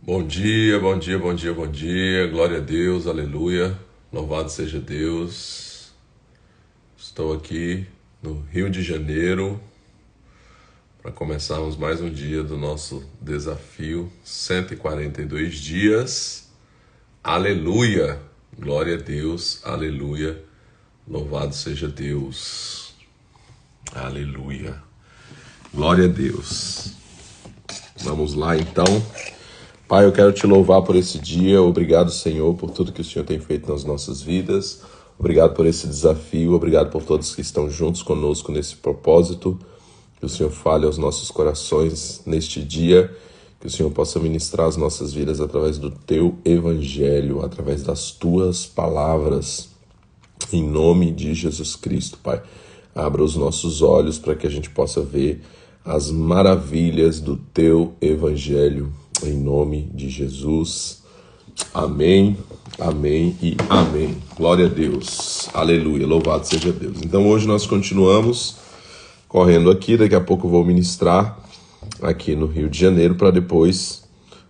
Bom dia, bom dia, bom dia, bom dia. Glória a Deus, aleluia. Louvado seja Deus. Estou aqui no Rio de Janeiro para começarmos mais um dia do nosso desafio 142 dias. Aleluia. Glória a Deus, aleluia. Louvado seja Deus. Aleluia. Glória a Deus. Vamos lá então. Pai, eu quero te louvar por esse dia. Obrigado, Senhor, por tudo que o Senhor tem feito nas nossas vidas. Obrigado por esse desafio. Obrigado por todos que estão juntos conosco nesse propósito. Que o Senhor fale aos nossos corações neste dia. Que o Senhor possa ministrar as nossas vidas através do teu evangelho, através das tuas palavras. Em nome de Jesus Cristo, Pai. Abra os nossos olhos para que a gente possa ver as maravilhas do teu evangelho. Em nome de Jesus. Amém, amém e amém. Glória a Deus. Aleluia. Louvado seja Deus. Então hoje nós continuamos correndo aqui. Daqui a pouco eu vou ministrar aqui no Rio de Janeiro para depois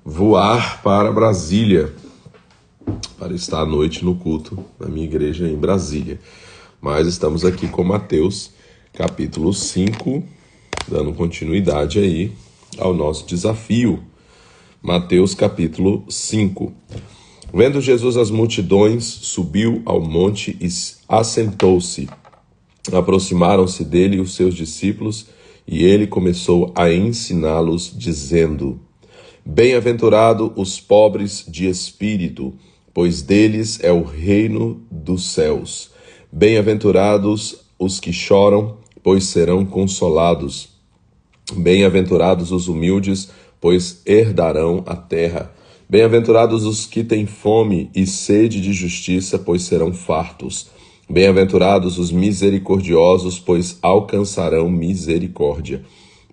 voar para Brasília, para estar à noite no culto na minha igreja em Brasília. Mas estamos aqui com Mateus capítulo 5, dando continuidade aí ao nosso desafio. Mateus capítulo 5. Vendo Jesus as multidões, subiu ao monte e assentou-se. Aproximaram-se dele os seus discípulos, e ele começou a ensiná-los, dizendo: Bem-aventurado os pobres de espírito, pois deles é o reino dos céus. Bem-aventurados os que choram, pois serão consolados. Bem-aventurados os humildes, pois herdarão a terra. Bem-aventurados os que têm fome e sede de justiça, pois serão fartos. Bem-aventurados os misericordiosos, pois alcançarão misericórdia.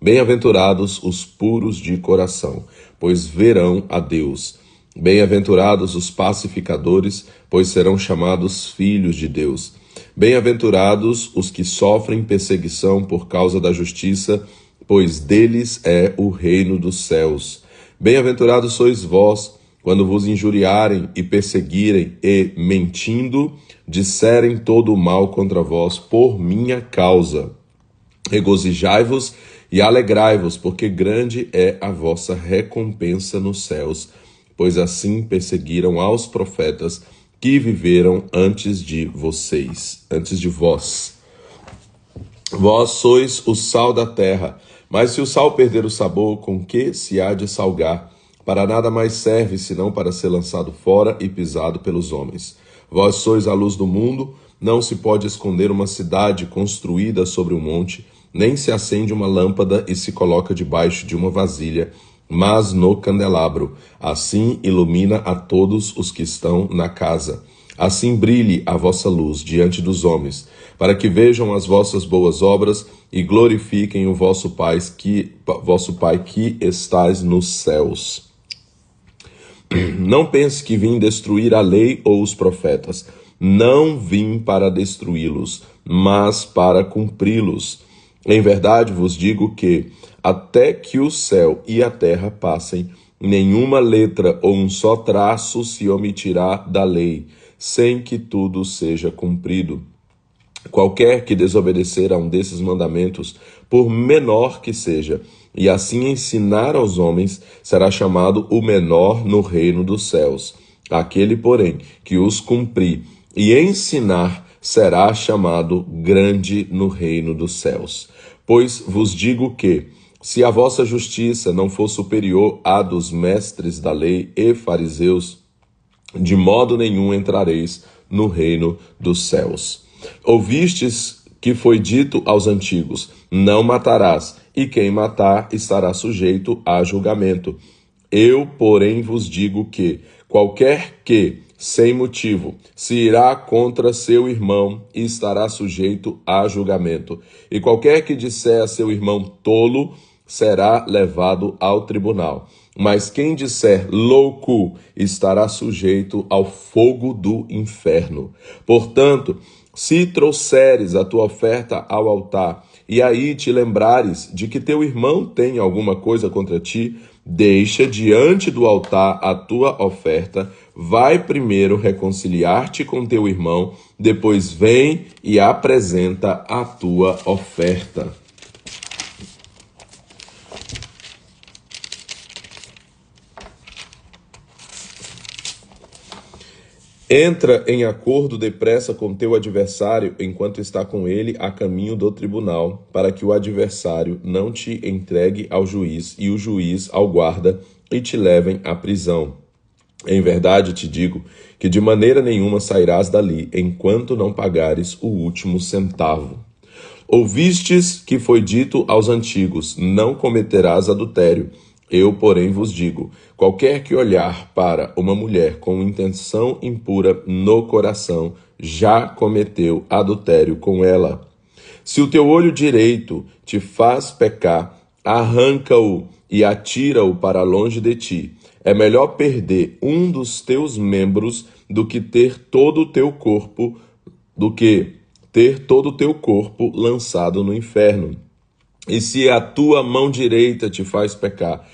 Bem-aventurados os puros de coração, pois verão a Deus. Bem-aventurados os pacificadores, pois serão chamados filhos de Deus. Bem-aventurados os que sofrem perseguição por causa da justiça, pois deles é o reino dos céus. Bem-aventurados sois vós, quando vos injuriarem e perseguirem e, mentindo, disserem todo o mal contra vós por minha causa. Regozijai-vos e alegrai-vos, porque grande é a vossa recompensa nos céus, pois assim perseguiram aos profetas que viveram antes de vocês, antes de vós. Vós sois o sal da terra, mas se o sal perder o sabor, com que se há de salgar? Para nada mais serve, senão para ser lançado fora e pisado pelos homens. Vós sois a luz do mundo, não se pode esconder uma cidade construída sobre um monte, nem se acende uma lâmpada e se coloca debaixo de uma vasilha, mas no candelabro. Assim ilumina a todos os que estão na casa. Assim brilhe a vossa luz diante dos homens, para que vejam as vossas boas obras e glorifiquem o vosso Pai que estais nos céus. Não pense que vim destruir a lei ou os profetas. Não vim para destruí-los, mas para cumpri-los. Em verdade vos digo que, até que o céu e a terra passem, nenhuma letra ou um só traço se omitirá da lei, sem que tudo seja cumprido. Qualquer que desobedecer a um desses mandamentos, por menor que seja, e assim ensinar aos homens, será chamado o menor no reino dos céus. Aquele, porém, que os cumprir e ensinar, será chamado grande no reino dos céus. Pois vos digo que, se a vossa justiça não for superior à dos mestres da lei e fariseus, de modo nenhum entrareis no reino dos céus. Ouvistes que foi dito aos antigos: não matarás, e quem matar estará sujeito a julgamento. Eu, porém, vos digo que qualquer que, sem motivo, se irá contra seu irmão, estará sujeito a julgamento. E qualquer que disser a seu irmão tolo, será levado ao tribunal. Mas quem disser louco, estará sujeito ao fogo do inferno. Portanto, se trouxeres a tua oferta ao altar, e aí te lembrares de que teu irmão tem alguma coisa contra ti, Deixa diante do altar a tua oferta, vai primeiro reconciliar-te com teu irmão, depois vem e apresenta a tua oferta. Entra em acordo depressa com teu adversário, enquanto está com ele a caminho do tribunal, para que o adversário não te entregue ao juiz e o juiz ao guarda e te levem à prisão. Em verdade te digo que de maneira nenhuma sairás dali, enquanto não pagares o último centavo. Ouvistes que foi dito aos antigos: não cometerás adultério. Eu, porém, vos digo: qualquer que olhar para uma mulher com intenção impura no coração, já cometeu adultério com ela. Se o teu olho direito te faz pecar, arranca-o e atira-o para longe de ti. É melhor perder um dos teus membros do que ter todo o teu corpo lançado no inferno. E se a tua mão direita te faz pecar,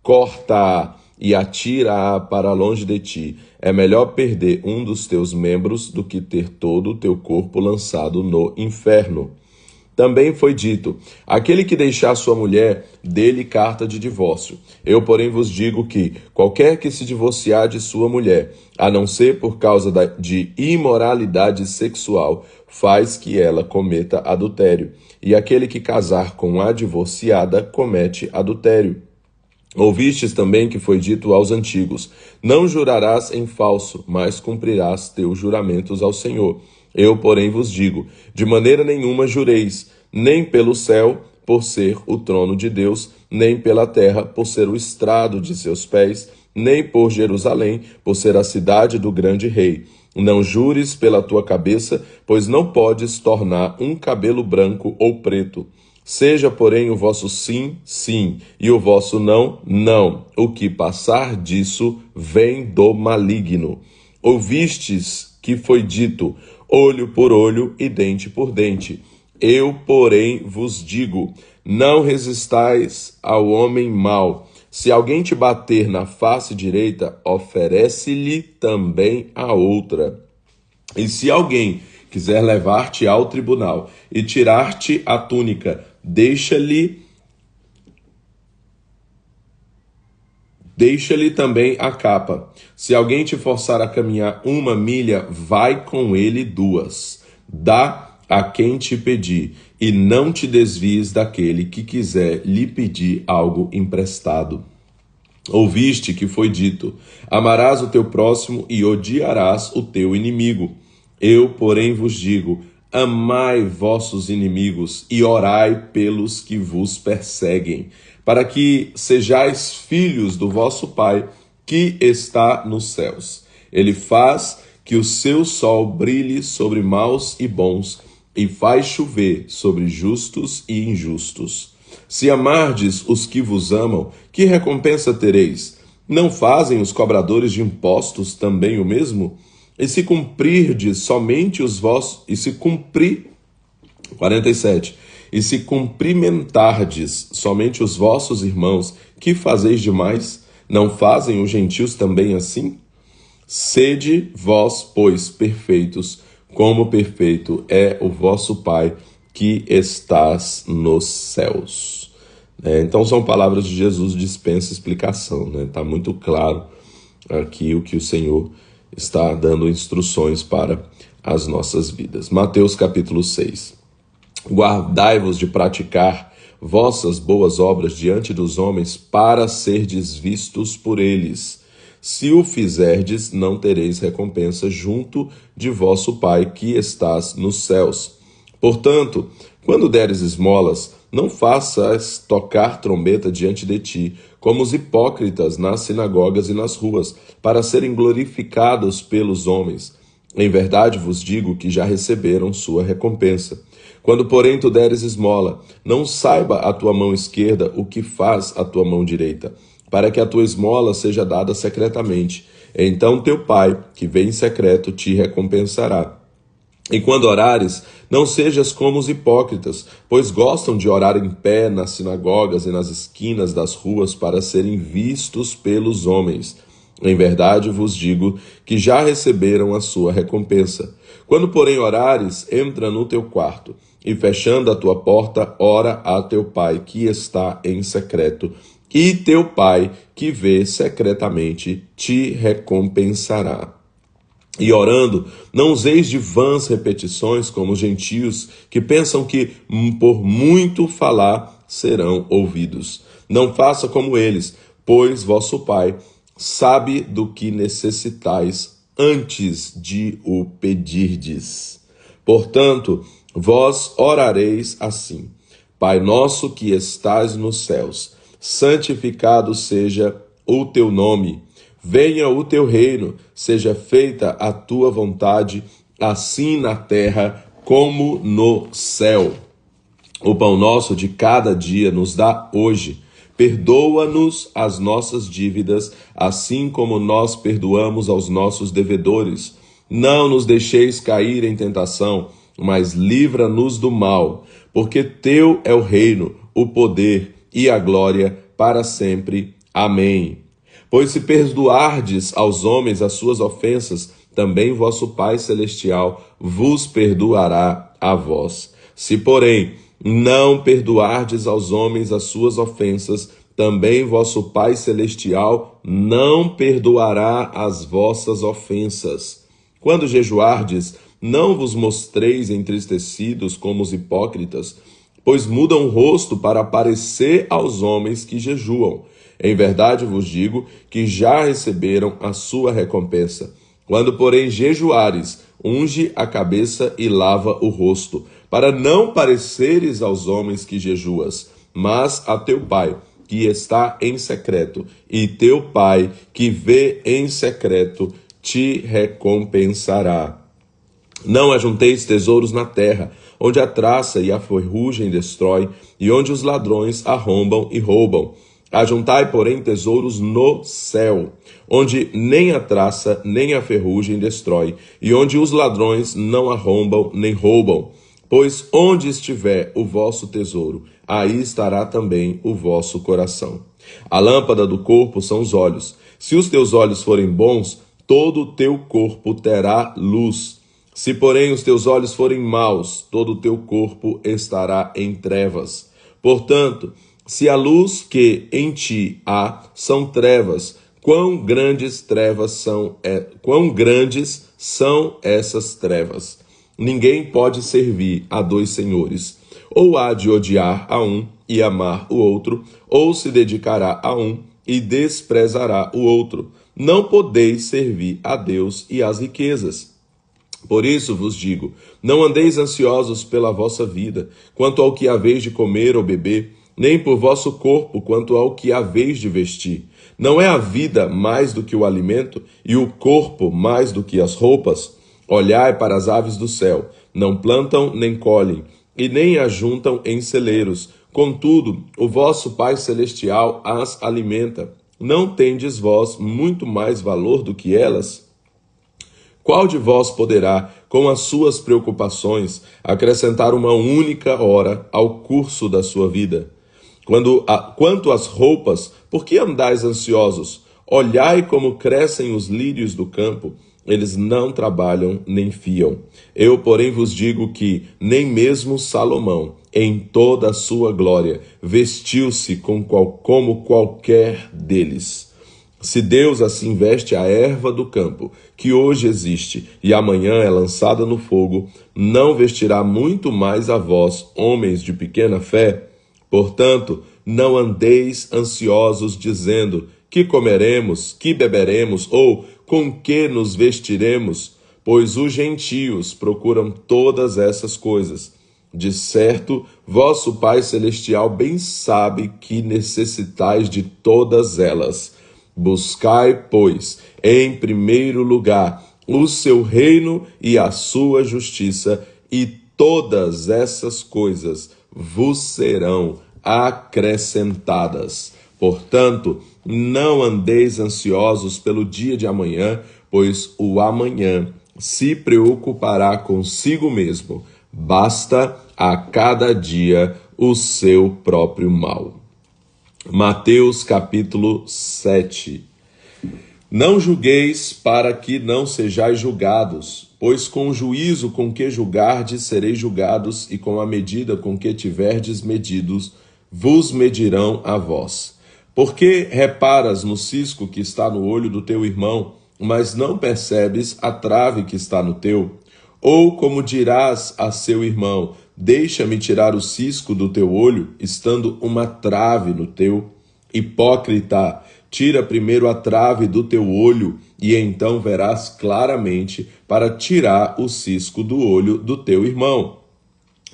corta-a e atira-a para longe de ti. É melhor perder um dos teus membros do que ter todo o teu corpo lançado no inferno. Também foi dito: aquele que deixar sua mulher, dê-lhe carta de divórcio. Eu, porém, vos digo que qualquer que se divorciar de sua mulher, a não ser por causa de imoralidade sexual, faz que ela cometa adultério. E aquele que casar com a divorciada comete adultério. Ouvistes também que foi dito aos antigos: não jurarás em falso, mas cumprirás teus juramentos ao Senhor. Eu, porém, vos digo: de maneira nenhuma jureis, nem pelo céu, por ser o trono de Deus, nem pela terra, por ser o estrado de seus pés, nem por Jerusalém, por ser a cidade do grande rei. Não jures pela tua cabeça, pois não podes tornar um cabelo branco ou preto. Seja, porém, o vosso sim, sim, e o vosso não, não. O que passar disso vem do maligno. Ouvistes que foi dito: olho por olho e dente por dente. Eu, porém, vos digo: não resistais ao homem mau. Se alguém te bater na face direita, oferece-lhe também a outra. E se alguém quiser levar-te ao tribunal e tirar-te a túnica, deixa-lhe também a capa. Se alguém te forçar a caminhar 1 milha, vai com ele 2. Dá a quem te pedir, e não te desvies daquele que quiser lhe pedir algo emprestado. Ouviste que foi dito: amarás o teu próximo e odiarás o teu inimigo. Eu, porém, vos digo: amai vossos inimigos e orai pelos que vos perseguem, para que sejais filhos do vosso Pai que está nos céus. Ele faz que o seu sol brilhe sobre maus e bons e faz chover sobre justos e injustos. Se amardes os que vos amam, que recompensa tereis? Não fazem os cobradores de impostos também o mesmo? E se cumprirdes somente os vossos, e se cumprimentardes somente os vossos irmãos, que fazeis demais? Não fazem os gentios também assim? Sede vós, pois, perfeitos, como perfeito é o vosso Pai que estás nos céus. Então são palavras de Jesus, dispensa explicação. Está muito claro aqui o que o Senhor está dando instruções para as nossas vidas. Mateus capítulo 6. Guardai-vos de praticar vossas boas obras diante dos homens, para serdes vistos por eles. Se o fizerdes, não tereis recompensa junto de vosso Pai que estás nos céus. Portanto, quando deres esmolas, não faças tocar trombeta diante de ti, como os hipócritas nas sinagogas e nas ruas, para serem glorificados pelos homens. Em verdade vos digo que já receberam sua recompensa. Quando, porém, tu deres esmola, não saiba a tua mão esquerda o que faz a tua mão direita, para que a tua esmola seja dada secretamente. Então teu Pai, que vem em secreto, te recompensará. E quando orares, não sejas como os hipócritas, pois gostam de orar em pé nas sinagogas e nas esquinas das ruas para serem vistos pelos homens. Em verdade vos digo que já receberam a sua recompensa. Quando, porém, orares, entra no teu quarto, e fechando a tua porta, ora a teu pai que está em secreto, e teu pai que vê secretamente te recompensará. E orando, não useis de vãs repetições como os gentios, que pensam que por muito falar serão ouvidos. Não faça como eles, pois vosso Pai sabe do que necessitais antes de o pedirdes. Portanto, vós orareis assim: Pai nosso que estais nos céus, santificado seja o teu nome. Venha o teu reino, seja feita a tua vontade, assim na terra como no céu. O pão nosso de cada dia nos dá hoje. Perdoa-nos as nossas dívidas, assim como nós perdoamos aos nossos devedores. Não nos deixeis cair em tentação, mas livra-nos do mal, porque teu é o reino, o poder e a glória para sempre. Amém. Pois se perdoardes aos homens as suas ofensas, também vosso Pai Celestial vos perdoará a vós. Se, porém, não perdoardes aos homens as suas ofensas, também vosso Pai Celestial não perdoará as vossas ofensas. Quando jejuardes, não vos mostreis entristecidos como os hipócritas, pois mudam o rosto para aparecer aos homens que jejuam. Em verdade vos digo que já receberam a sua recompensa. Quando, porém, jejuares, unge a cabeça e lava o rosto, para não pareceres aos homens que jejuas, mas a teu Pai, que está em secreto, e teu Pai, que vê em secreto, te recompensará. Não ajunteis tesouros na terra, onde a traça e a ferrugem destrói, e onde os ladrões arrombam e roubam. Ajuntai, porém, tesouros no céu, onde nem a traça nem a ferrugem destrói, e onde os ladrões não arrombam nem roubam. Pois onde estiver o vosso tesouro, aí estará também o vosso coração. A lâmpada do corpo são os olhos. Se os teus olhos forem bons, todo o teu corpo terá luz. Se, porém, os teus olhos forem maus, todo o teu corpo estará em trevas. Portanto, se a luz que em ti há são trevas, quão grandes são essas trevas? Ninguém pode servir a dois senhores. Ou há de odiar a um e amar o outro, ou se dedicará a um e desprezará o outro. Não podeis servir a Deus e às riquezas. Por isso vos digo, não andeis ansiosos pela vossa vida, quanto ao que haveis de comer ou beber, nem por vosso corpo, quanto ao que haveis de vestir. Não é a vida mais do que o alimento, e o corpo mais do que as roupas? Olhai para as aves do céu, não plantam nem colhem, e nem ajuntam em celeiros. Contudo, o vosso Pai Celestial as alimenta. Não tendes vós muito mais valor do que elas? Qual de vós poderá, com as suas preocupações, acrescentar uma única hora ao curso da sua vida? Quanto às roupas, por que andais ansiosos? Olhai como crescem os lírios do campo, eles não trabalham nem fiam. Eu, porém, vos digo que nem mesmo Salomão, em toda a sua glória, vestiu-se como qualquer deles. Se Deus assim veste a erva do campo, que hoje existe e amanhã é lançada no fogo, não vestirá muito mais a vós, homens de pequena fé? Portanto, não andeis ansiosos dizendo: que comeremos, que beberemos, ou com que nos vestiremos? Pois os gentios procuram todas essas coisas. De certo, vosso Pai Celestial bem sabe que necessitais de todas elas. Buscai, pois, em primeiro lugar o seu reino e a sua justiça, e todas essas coisas vos serão acrescentadas. Portanto, não andeis ansiosos pelo dia de amanhã, pois o amanhã se preocupará consigo mesmo. Basta a cada dia o seu próprio mal. Mateus capítulo 7. Não julgueis para que não sejais julgados, pois com o juízo com que julgardes sereis julgados, e com a medida com que tiverdes medidos, vos medirão a vós. Porque reparas no cisco que está no olho do teu irmão, mas não percebes a trave que está no teu? Ou como dirás a seu irmão, deixa-me tirar o cisco do teu olho, estando uma trave no teu? Hipócrita, tira primeiro a trave do teu olho, e então verás claramente para tirar o cisco do olho do teu irmão.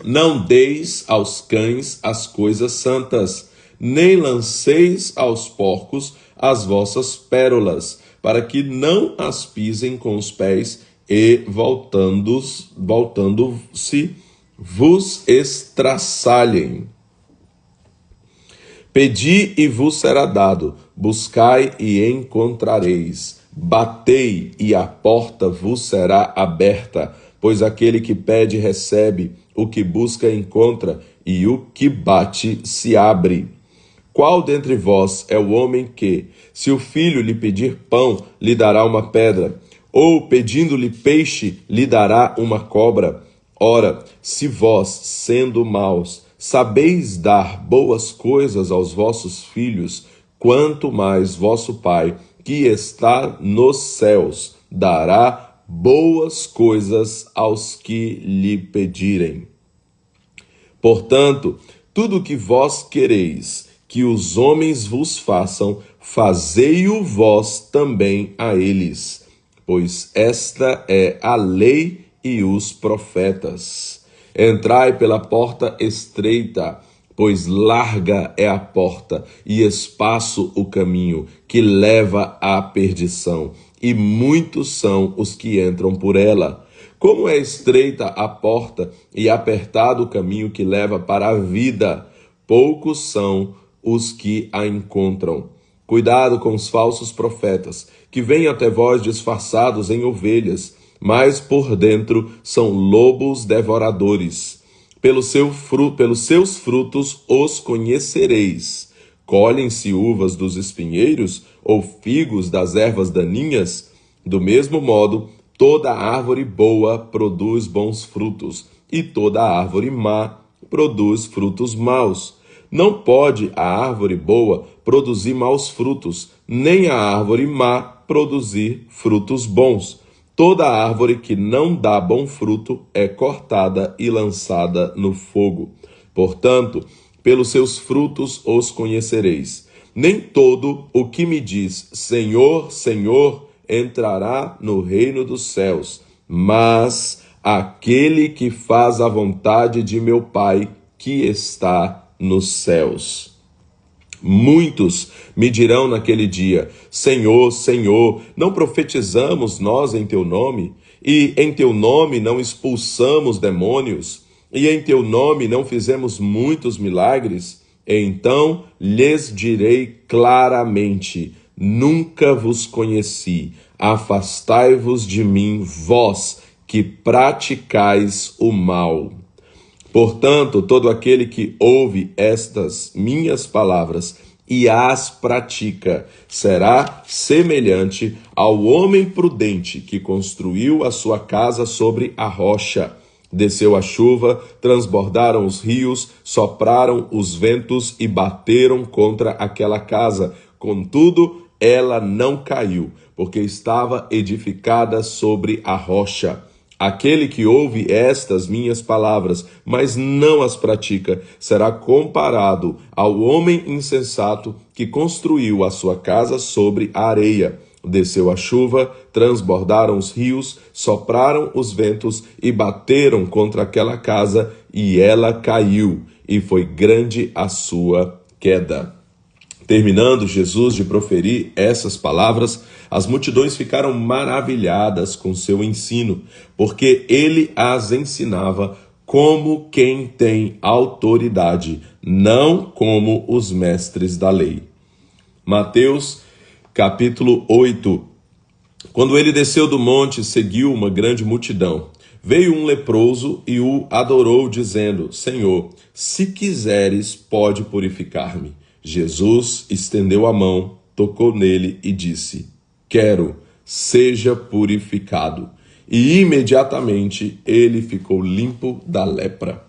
Não deis aos cães as coisas santas, nem lanceis aos porcos as vossas pérolas, para que não as pisem com os pés e, voltando-se, vos estraçalhem. Pedi e vos será dado, buscai e encontrareis, batei e a porta vos será aberta, pois aquele que pede recebe, o que busca encontra, e o que bate se abre. Qual dentre vós é o homem que, se o filho lhe pedir pão, lhe dará uma pedra? Ou, pedindo-lhe peixe, lhe dará uma cobra? Ora, se vós, sendo maus, sabeis dar boas coisas aos vossos filhos, quanto mais vosso Pai, que está nos céus, dará boas coisas aos que lhe pedirem. Portanto, tudo o que vós quereis que os homens vos façam, fazei-o vós também a eles, pois esta é a lei e os profetas. Entrai pela porta estreita, pois larga é a porta e espaço o caminho que leva à perdição, e muitos são os que entram por ela. Como é estreita a porta e apertado o caminho que leva para a vida, poucos são os que a encontram. Cuidado com os falsos profetas, que vêm até vós disfarçados em ovelhas, mas por dentro são lobos devoradores. Pelos seus frutos os conhecereis. Colhem-se uvas dos espinheiros ou figos das ervas daninhas? Do mesmo modo, toda árvore boa produz bons frutos, e toda árvore má produz frutos maus. Não pode a árvore boa produzir maus frutos, nem a árvore má produzir frutos bons. Toda árvore que não dá bom fruto é cortada e lançada no fogo. Portanto, pelos seus frutos os conhecereis. Nem todo o que me diz Senhor, Senhor, entrará no reino dos céus, mas aquele que faz a vontade de meu Pai que está nos céus. Muitos me dirão naquele dia, Senhor, Senhor, não profetizamos nós em teu nome? E em teu nome não expulsamos demônios? E em teu nome não fizemos muitos milagres? Então lhes direi claramente, nunca vos conheci, afastai-vos de mim, vós que praticais o mal. Portanto, todo aquele que ouve estas minhas palavras e as pratica, será semelhante ao homem prudente que construiu a sua casa sobre a rocha. Desceu a chuva, transbordaram os rios, sopraram os ventos e bateram contra aquela casa. Contudo, ela não caiu, porque estava edificada sobre a rocha. Aquele que ouve estas minhas palavras, mas não as pratica, será comparado ao homem insensato que construiu a sua casa sobre a areia. Desceu a chuva, transbordaram os rios, sopraram os ventos e bateram contra aquela casa, e ela caiu, e foi grande a sua queda. Terminando Jesus de proferir essas palavras, as multidões ficaram maravilhadas com seu ensino, porque ele as ensinava como quem tem autoridade, não como os mestres da lei. Mateus, capítulo 8. Quando ele desceu do monte, seguiu uma grande multidão. Veio um leproso e o adorou, dizendo: Senhor, se quiseres, pode purificar-me. Jesus estendeu a mão, tocou nele e disse: Quero, seja purificado. E imediatamente ele ficou limpo da lepra.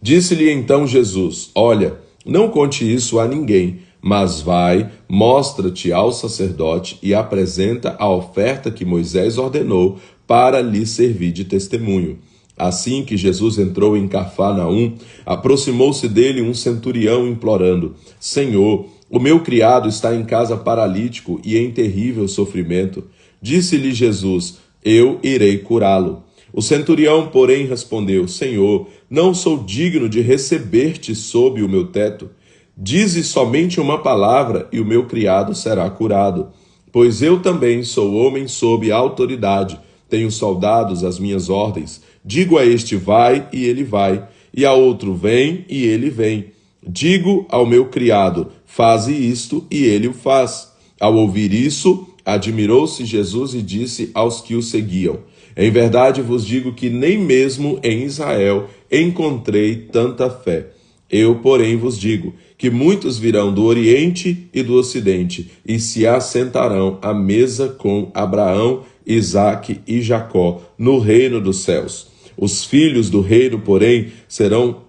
Disse-lhe então Jesus: Olha, não conte isso a ninguém, mas vai, mostra-te ao sacerdote e apresenta a oferta que Moisés ordenou para lhe servir de testemunho. Assim que Jesus entrou em Cafarnaum, aproximou-se dele um centurião implorando: Senhor, o meu criado está em casa paralítico e em terrível sofrimento. Disse-lhe Jesus: Eu irei curá-lo. O centurião, porém, respondeu: Senhor, não sou digno de receber-te sob o meu teto. Dize somente uma palavra e o meu criado será curado. Pois eu também sou homem sob autoridade, tenho soldados às minhas ordens. Digo a este: vai, e ele vai, e a outro: vem, e ele vem. Digo ao meu criado: faze isto, e ele o faz. Ao ouvir isso, admirou-se Jesus e disse aos que o seguiam: Em verdade vos digo que nem mesmo em Israel encontrei tanta fé. Eu, porém, vos digo que muitos virão do Oriente e do Ocidente e se assentarão à mesa com Abraão, Isaque e Jacó no reino dos céus. Os filhos do reino, porém, serão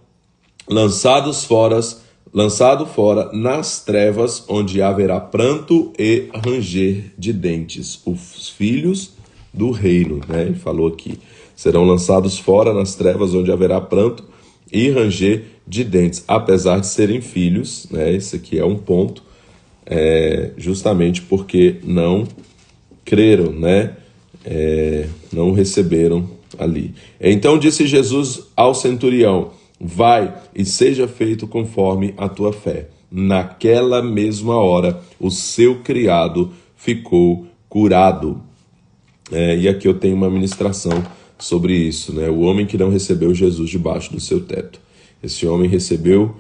lançados fora nas trevas, onde haverá pranto e ranger de dentes. Os filhos do reino, né? Ele falou aqui, serão lançados fora nas trevas, onde haverá pranto e ranger de dentes, apesar de serem filhos, né? Esse aqui é um ponto, justamente porque não creram, né? Não receberam ali. Então disse Jesus ao centurião: vai e seja feito conforme a tua fé. Naquela mesma hora, o seu criado ficou curado. E aqui eu tenho uma ministração sobre isso, né? O homem que não recebeu Jesus debaixo do seu teto. Esse homem recebeu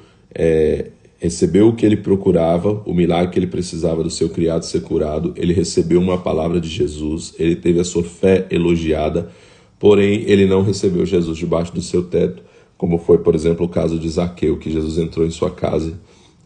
o que ele procurava, o milagre que ele precisava do seu criado ser curado. Ele recebeu uma palavra de Jesus, ele teve a sua fé elogiada, porém ele não recebeu Jesus debaixo do seu teto, como foi, por exemplo, o caso de Zaqueu, que Jesus entrou em sua casa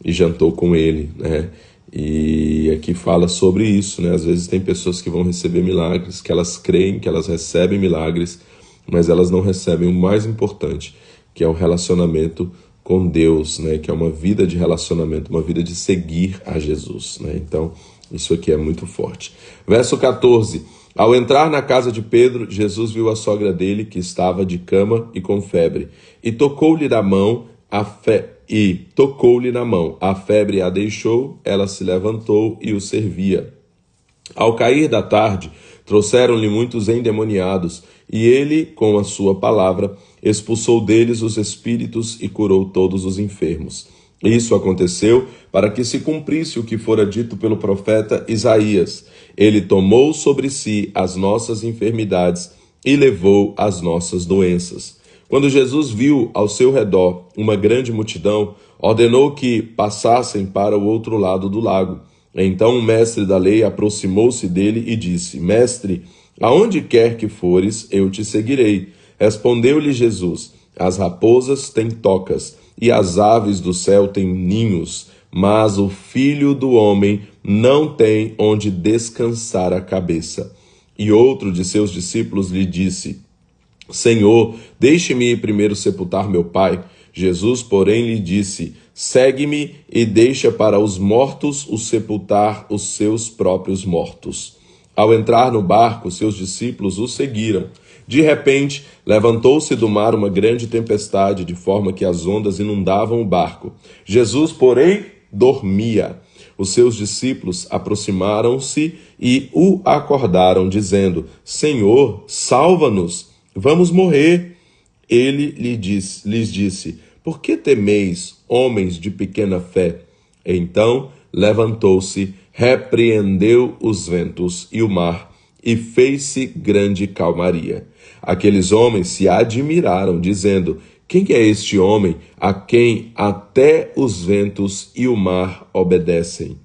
e jantou com ele, né? E aqui fala sobre isso, né? Às vezes tem pessoas que vão receber milagres, que elas creem que elas recebem milagres, mas elas não recebem o mais importante, que é o relacionamento com Deus, né? Que é uma vida de relacionamento, uma vida de seguir a Jesus, né? Então, isso aqui é muito forte. Verso 14. Ao entrar na casa de Pedro, Jesus viu a sogra dele, que estava de cama e com febre, e tocou-lhe na mão, a febre a deixou, ela se levantou e o servia. Ao cair da tarde, trouxeram-lhe muitos endemoniados, e ele, com a sua palavra, expulsou deles os espíritos e curou todos os enfermos. Isso aconteceu para que se cumprisse o que fora dito pelo profeta Isaías: ele tomou sobre si as nossas enfermidades e levou as nossas doenças. Quando Jesus viu ao seu redor uma grande multidão, ordenou que passassem para o outro lado do lago. Então o mestre da lei aproximou-se dele e disse: Mestre, aonde quer que fores, eu te seguirei. Respondeu-lhe Jesus: As raposas têm tocas e as aves do céu têm ninhos, mas o Filho do Homem não tem onde descansar a cabeça. E outro de seus discípulos lhe disse: Senhor, deixe-me ir primeiro sepultar meu pai. Jesus, porém, lhe disse: segue-me e deixa para os mortos o sepultar os seus próprios mortos. Ao entrar no barco, seus discípulos o seguiram. De repente, levantou-se do mar uma grande tempestade, de forma que as ondas inundavam o barco. Jesus, porém, dormia. Os seus discípulos aproximaram-se e o acordaram, dizendo: Senhor, salva-nos, vamos morrer. Ele lhes disse: Por que temeis, homens de pequena fé? Então levantou-se, repreendeu os ventos e o mar, e fez-se grande calmaria. Aqueles homens se admiraram, dizendo: Quem é este homem a quem até os ventos e o mar obedecem?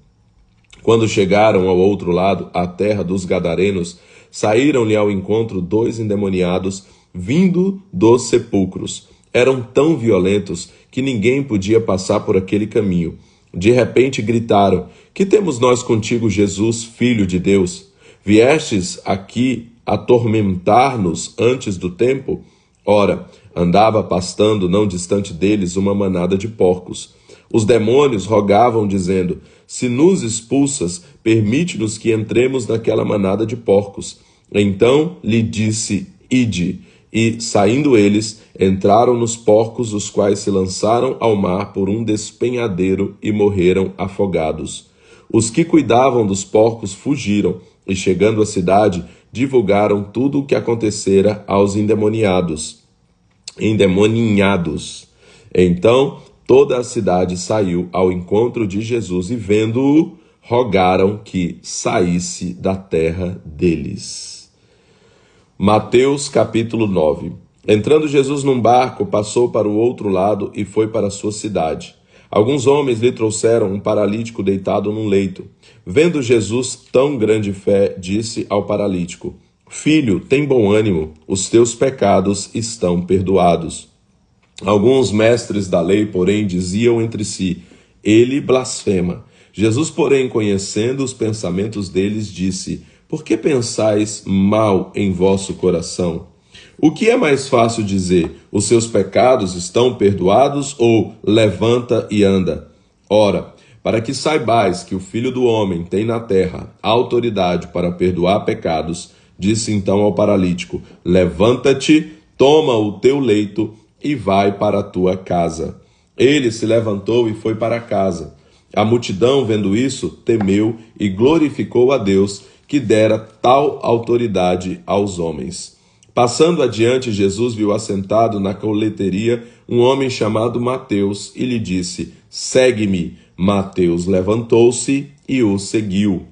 Quando chegaram ao outro lado, à terra dos Gadarenos, saíram-lhe ao encontro 2 endemoniados, vindo dos sepulcros. Eram tão violentos que ninguém podia passar por aquele caminho. De repente gritaram: Que temos nós contigo, Jesus, Filho de Deus? Viestes aqui atormentar-nos antes do tempo? Ora, andava pastando não distante deles uma manada de porcos. Os demônios rogavam, dizendo: Se nos expulsas, permite-nos que entremos naquela manada de porcos. Então lhe disse: Ide. E, saindo eles, entraram nos porcos, os quais se lançaram ao mar por um despenhadeiro e morreram afogados. Os que cuidavam dos porcos fugiram, e, chegando à cidade, divulgaram tudo o que acontecera aos endemoninhados. Então toda a cidade saiu ao encontro de Jesus e, vendo-o, rogaram que saísse da terra deles. Mateus capítulo 9. Entrando Jesus num barco, passou para o outro lado e foi para a sua cidade. Alguns homens lhe trouxeram um paralítico deitado num leito. Vendo Jesus tão grande fé, disse ao paralítico: Filho, tem bom ânimo, os teus pecados estão perdoados. Alguns mestres da lei, porém, diziam entre si: Ele blasfema. Jesus, porém, conhecendo os pensamentos deles, disse: Por que pensais mal em vosso coração? O que é mais fácil dizer: Os seus pecados estão perdoados, ou levanta e anda? Ora, para que saibais que o Filho do Homem tem na terra autoridade para perdoar pecados, disse então ao paralítico: Levanta-te, toma o teu leito e vai para a tua casa. Ele se levantou e foi para casa. A multidão, vendo isso, temeu e glorificou a Deus, que dera tal autoridade aos homens. Passando adiante, Jesus viu assentado na coleteria um homem chamado Mateus e lhe disse: Segue-me. Mateus levantou-se e o seguiu.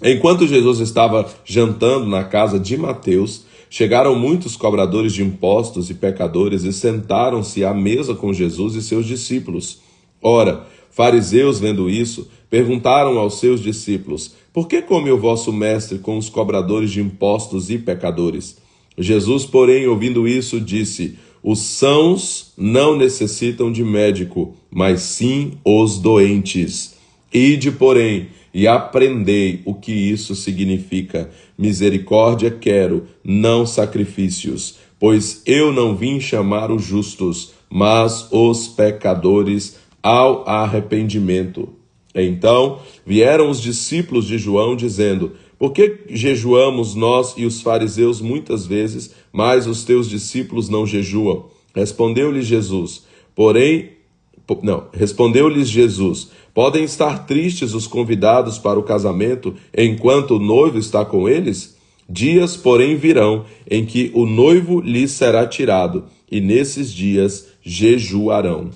Enquanto Jesus estava jantando na casa de Mateus, chegaram muitos cobradores de impostos e pecadores e sentaram-se à mesa com Jesus e seus discípulos. Ora, fariseus, vendo isso, perguntaram aos seus discípulos: Por que come o vosso mestre com os cobradores de impostos e pecadores? Jesus, porém, ouvindo isso, disse: Os sãos não necessitam de médico, mas sim os doentes. Ide, porém, e aprendei o que isso significa. Misericórdia quero, não sacrifícios, pois eu não vim chamar os justos, mas os pecadores ao arrependimento. Então vieram os discípulos de João, dizendo: Por que jejuamos nós e os fariseus muitas vezes, mas os teus discípulos não jejuam? Respondeu-lhes Jesus: Podem estar tristes os convidados para o casamento, enquanto o noivo está com eles? Dias, porém, virão, em que o noivo lhes será tirado, e nesses dias jejuarão.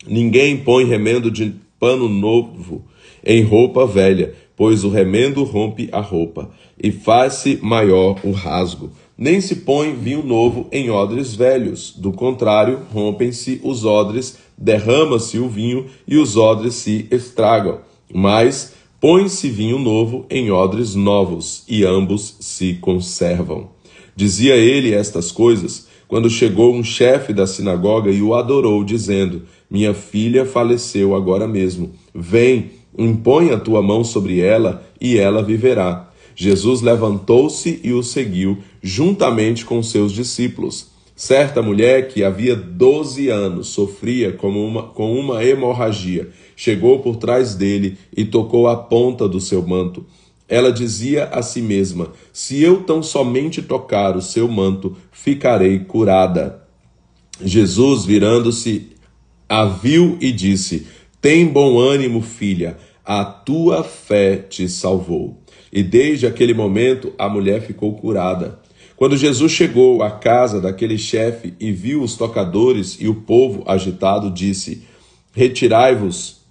Ninguém põe remendo de pano novo em roupa velha, pois o remendo rompe a roupa, e faz-se maior o rasgo. Nem se põe vinho novo em odres velhos, do contrário, rompem-se os odres, derrama-se o vinho e os odres se estragam. Mas põe-se vinho novo em odres novos, e ambos se conservam. Dizia ele estas coisas quando chegou um chefe da sinagoga e o adorou, dizendo: Minha filha faleceu agora mesmo. Vem, impõe a tua mão sobre ela, e ela viverá. Jesus levantou-se e o seguiu, juntamente com seus discípulos. Certa mulher que havia 12 anos sofria com uma hemorragia, chegou por trás dele e tocou a ponta do seu manto. Ela dizia a si mesma: Se eu tão somente tocar o seu manto, ficarei curada. Jesus, virando-se, a viu e disse: Tem bom ânimo, filha, a tua fé te salvou. E desde aquele momento a mulher ficou curada. Quando Jesus chegou à casa daquele chefe e viu os tocadores e o povo agitado, disse: Retirai-vos.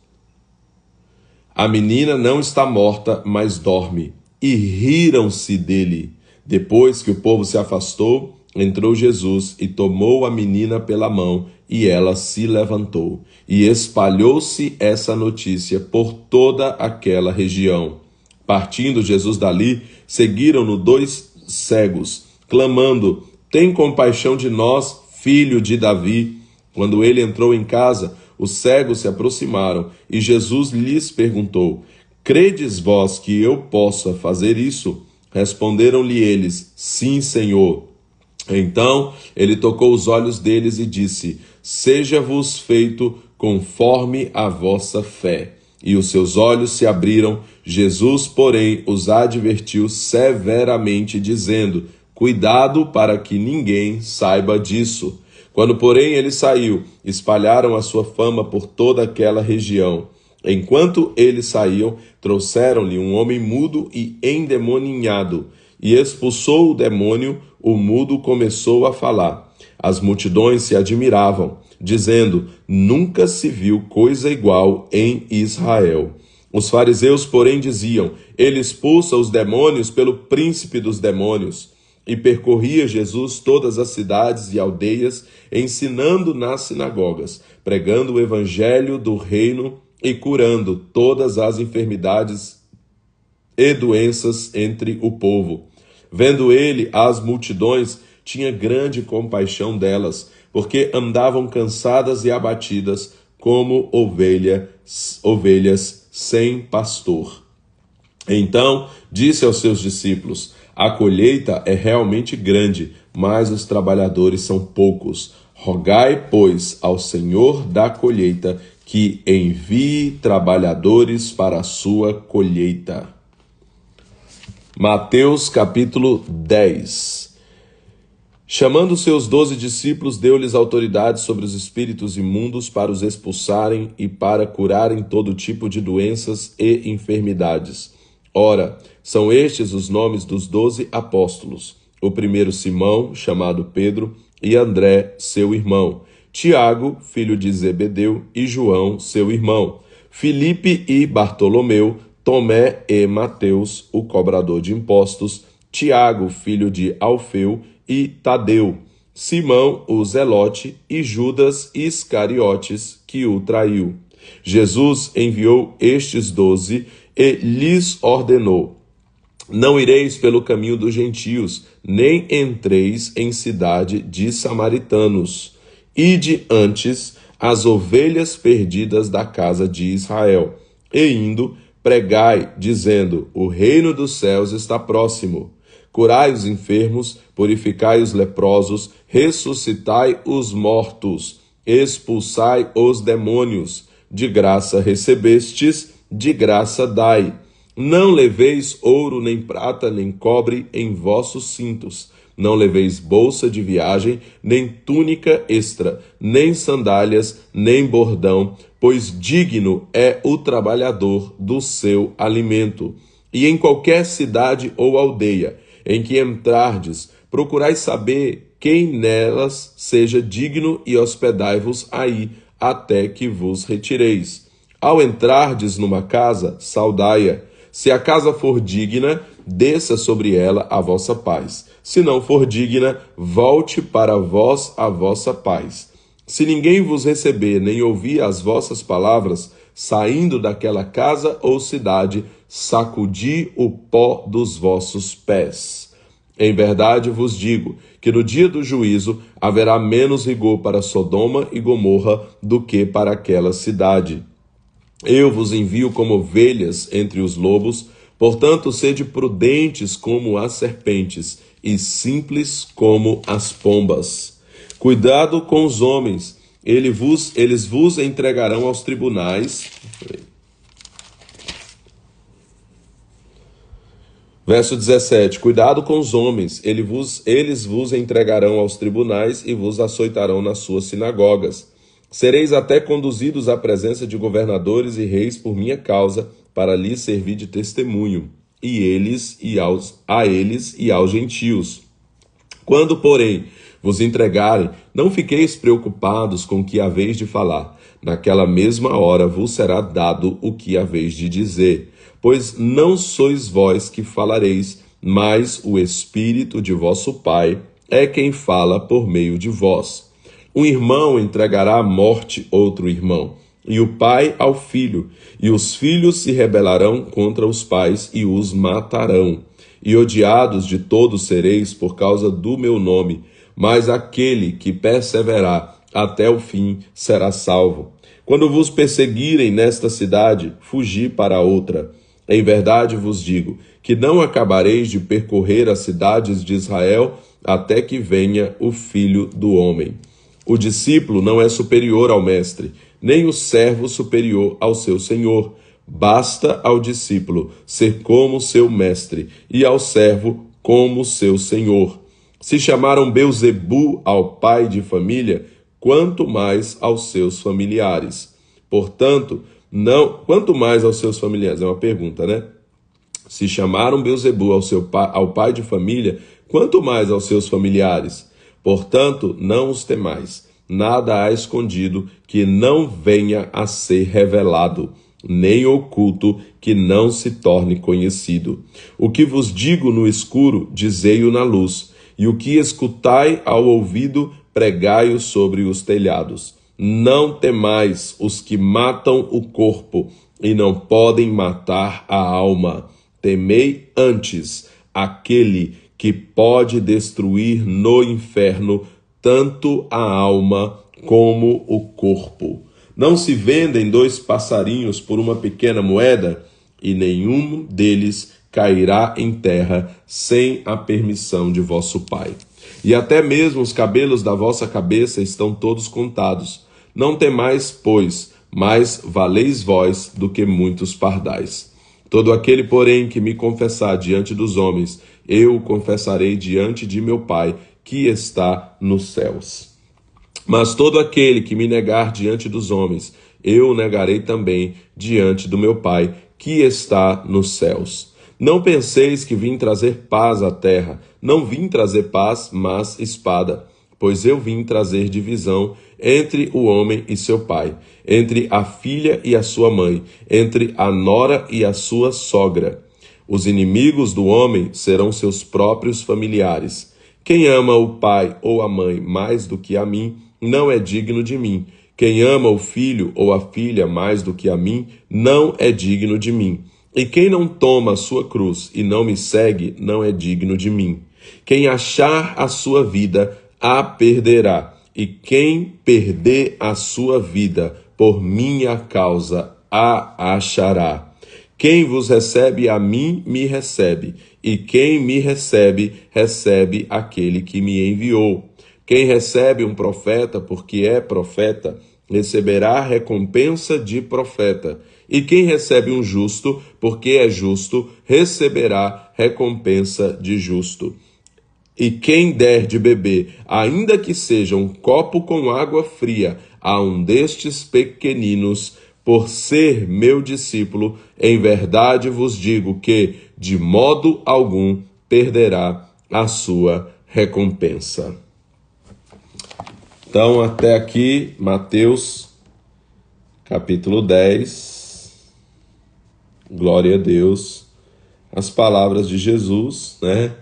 A menina não está morta, mas dorme. E riram-se dele. Depois que o povo se afastou, entrou Jesus e tomou a menina pela mão, e ela se levantou. E espalhou-se essa notícia por toda aquela região. Partindo Jesus dali, seguiram-no 2 cegos, clamando: tem compaixão de nós, filho de Davi. Quando ele entrou em casa, os cegos se aproximaram, e Jesus lhes perguntou: credes vós que eu possa fazer isso? Responderam-lhe eles: sim, Senhor. Então ele tocou os olhos deles e disse: seja-vos feito conforme a vossa fé. E os seus olhos se abriram. Jesus, porém, os advertiu severamente, dizendo: cuidado para que ninguém saiba disso. Quando, porém, ele saiu, espalharam a sua fama por toda aquela região. Enquanto eles saíam, trouxeram-lhe um homem mudo e endemoninhado, e expulsou o demônio. O mudo começou a falar. As multidões se admiravam, dizendo: nunca se viu coisa igual em Israel. Os fariseus, porém, diziam: ele expulsa os demônios pelo príncipe dos demônios. E percorria Jesus todas as cidades e aldeias, ensinando nas sinagogas, pregando o evangelho do reino e curando todas as enfermidades e doenças entre o povo. Vendo ele as multidões, tinha grande compaixão delas, porque andavam cansadas e abatidas, como ovelhas sem pastor. Então disse aos seus discípulos: a colheita é realmente grande, mas os trabalhadores são poucos. Rogai, pois, ao Senhor da colheita que envie trabalhadores para a sua colheita. Mateus capítulo 10. Chamando seus 12 discípulos, deu-lhes autoridade sobre os espíritos imundos para os expulsarem e para curarem todo tipo de doenças e enfermidades. Ora, são estes os nomes dos 12 apóstolos: o primeiro Simão, chamado Pedro, e André, seu irmão, Tiago, filho de Zebedeu, e João, seu irmão, Filipe e Bartolomeu, Tomé e Mateus, o cobrador de impostos, Tiago, filho de Alfeu, e Tadeu, Simão, o Zelote, e Judas Iscariotes, que o traiu. Jesus enviou estes 12 e lhes ordenou: não ireis pelo caminho dos gentios, nem entreis em cidade de samaritanos. Ide antes as ovelhas perdidas da casa de Israel. E indo, pregai, dizendo: o reino dos céus está próximo. Curai os enfermos, purificai os leprosos, ressuscitai os mortos, expulsai os demônios. De graça recebestes, de graça dai. Não leveis ouro, nem prata, nem cobre em vossos cintos. Não leveis bolsa de viagem, nem túnica extra, nem sandálias, nem bordão, pois digno é o trabalhador do seu alimento. E em qualquer cidade ou aldeia em que entrardes, procurai saber quem nelas seja digno e hospedai-vos aí, até que vos retireis. Ao entrardes numa casa, saudai-a. Se a casa for digna, desça sobre ela a vossa paz. Se não for digna, volte para vós a vossa paz. Se ninguém vos receber, nem ouvir as vossas palavras, saindo daquela casa ou cidade, sacudi o pó dos vossos pés. Em verdade vos digo que no dia do juízo haverá menos rigor para Sodoma e Gomorra do que para aquela cidade. Eu vos envio como ovelhas entre os lobos, portanto, sede prudentes como as serpentes e simples como as pombas. Cuidado com os homens, eles vos entregarão aos tribunais. Verso 17, cuidado com os homens, eles vos entregarão aos tribunais e vos açoitarão nas suas sinagogas. Sereis até conduzidos à presença de governadores e reis por minha causa, para lhes servir de testemunho, a eles e aos gentios. Quando, porém, vos entregarem, não fiqueis preocupados com o que haveis de falar. Naquela mesma hora vos será dado o que haveis de dizer. Pois não sois vós que falareis, mas o Espírito de vosso Pai é quem fala por meio de vós. Um irmão entregará à morte outro irmão, e o pai ao filho, e os filhos se rebelarão contra os pais e os matarão. E odiados de todos sereis por causa do meu nome, mas aquele que perseverar até o fim será salvo. Quando vos perseguirem nesta cidade, fugi para outra. Em verdade vos digo que não acabareis de percorrer as cidades de Israel até que venha o Filho do Homem. O discípulo não é superior ao mestre, nem o servo superior ao seu senhor. Basta ao discípulo ser como seu mestre e ao servo como seu senhor. Se chamaram Belzebu ao pai de família, quanto mais aos seus familiares. Portanto, quanto mais aos seus familiares, é uma pergunta, né? Se chamaram Belzebu ao pai de família, quanto mais aos seus familiares. Portanto, não os temais. Nada há escondido que não venha a ser revelado, nem oculto que não se torne conhecido. O que vos digo no escuro, dizei-o na luz, e o que escutai ao ouvido, pregai-o sobre os telhados. Não temais os que matam o corpo e não podem matar a alma. Temei antes aquele que pode destruir no inferno tanto a alma como o corpo. Não se vendem 2 passarinhos por uma pequena moeda, e nenhum deles cairá em terra sem a permissão de vosso Pai. E até mesmo os cabelos da vossa cabeça estão todos contados. Não temais, pois, mais valeis vós do que muitos pardais. Todo aquele, porém, que me confessar diante dos homens, eu o confessarei diante de meu Pai, que está nos céus. Mas todo aquele que me negar diante dos homens, eu o negarei também diante do meu Pai, que está nos céus. Não penseis que vim trazer paz à terra. Não vim trazer paz, mas espada. Pois eu vim trazer divisão entre o homem e seu pai, entre a filha e a sua mãe, entre a nora e a sua sogra. Os inimigos do homem serão seus próprios familiares. Quem ama o pai ou a mãe mais do que a mim, não é digno de mim. Quem ama o filho ou a filha mais do que a mim, não é digno de mim. E quem não toma a sua cruz e não me segue, não é digno de mim. Quem achar a sua vida, a perderá. E quem perder a sua vida por minha causa, a achará. Quem vos recebe a mim, me recebe. E quem me recebe, recebe aquele que me enviou. Quem recebe um profeta porque é profeta, receberá recompensa de profeta. E quem recebe um justo porque é justo, receberá recompensa de justo. E quem der de beber, ainda que seja um copo com água fria, a um destes pequeninos, por ser meu discípulo, em verdade vos digo que, de modo algum, perderá a sua recompensa. Então, até aqui, Mateus, capítulo 10. Glória a Deus. As palavras de Jesus, né?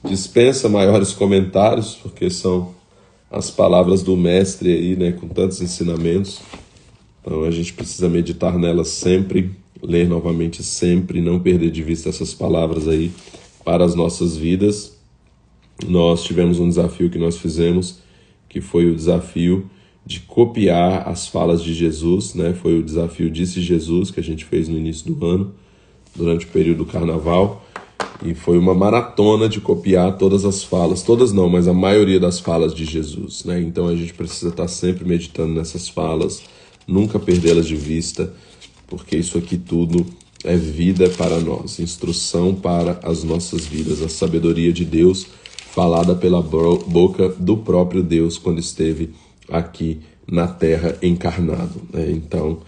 Dispensa maiores comentários, porque são as palavras do mestre aí, né? Com tantos ensinamentos. Então, a gente precisa meditar nelas sempre, ler novamente sempre, não perder de vista essas palavras aí para as nossas vidas. Nós tivemos um desafio que nós fizemos, que foi o desafio de copiar as falas de Jesus, né? Foi o desafio Disse Jesus, que a gente fez no início do ano, durante o período do carnaval, e foi uma maratona de copiar todas as falas, todas não, mas a maioria das falas de Jesus, né? Então a gente precisa estar sempre meditando nessas falas, nunca perdê-las de vista, porque isso aqui tudo é vida para nós, instrução para as nossas vidas, a sabedoria de Deus falada pela boca do próprio Deus quando esteve aqui na terra encarnado, né? Então,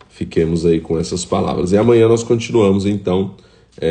fiquemos aí com essas palavras. E amanhã nós continuamos, então,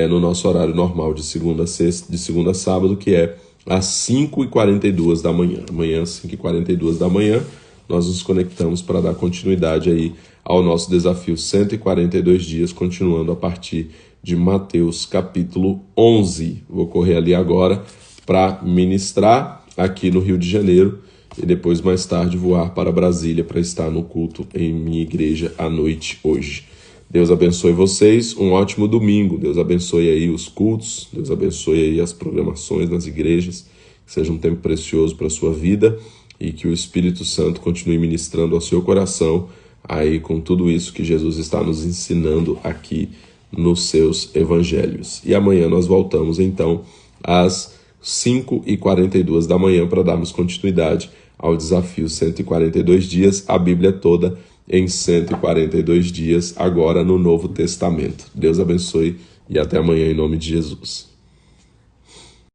no nosso horário normal de segunda a sábado, que é às 5h42 da manhã. Amanhã, às 5h42 da manhã, nós nos conectamos para dar continuidade aí ao nosso desafio 142 dias, continuando a partir de Mateus capítulo 11. Vou correr ali agora para ministrar aqui no Rio de Janeiro e depois mais tarde voar para Brasília para estar no culto em minha igreja à noite hoje. Deus abençoe vocês, um ótimo domingo, Deus abençoe aí os cultos, Deus abençoe aí as programações nas igrejas, que seja um tempo precioso para a sua vida e que o Espírito Santo continue ministrando ao seu coração aí com tudo isso que Jesus está nos ensinando aqui nos seus evangelhos. E amanhã nós voltamos então às 5h42 da manhã para darmos continuidade ao desafio 142 dias, a Bíblia toda em 142 dias, agora no Novo Testamento. Deus abençoe e até amanhã em nome de Jesus.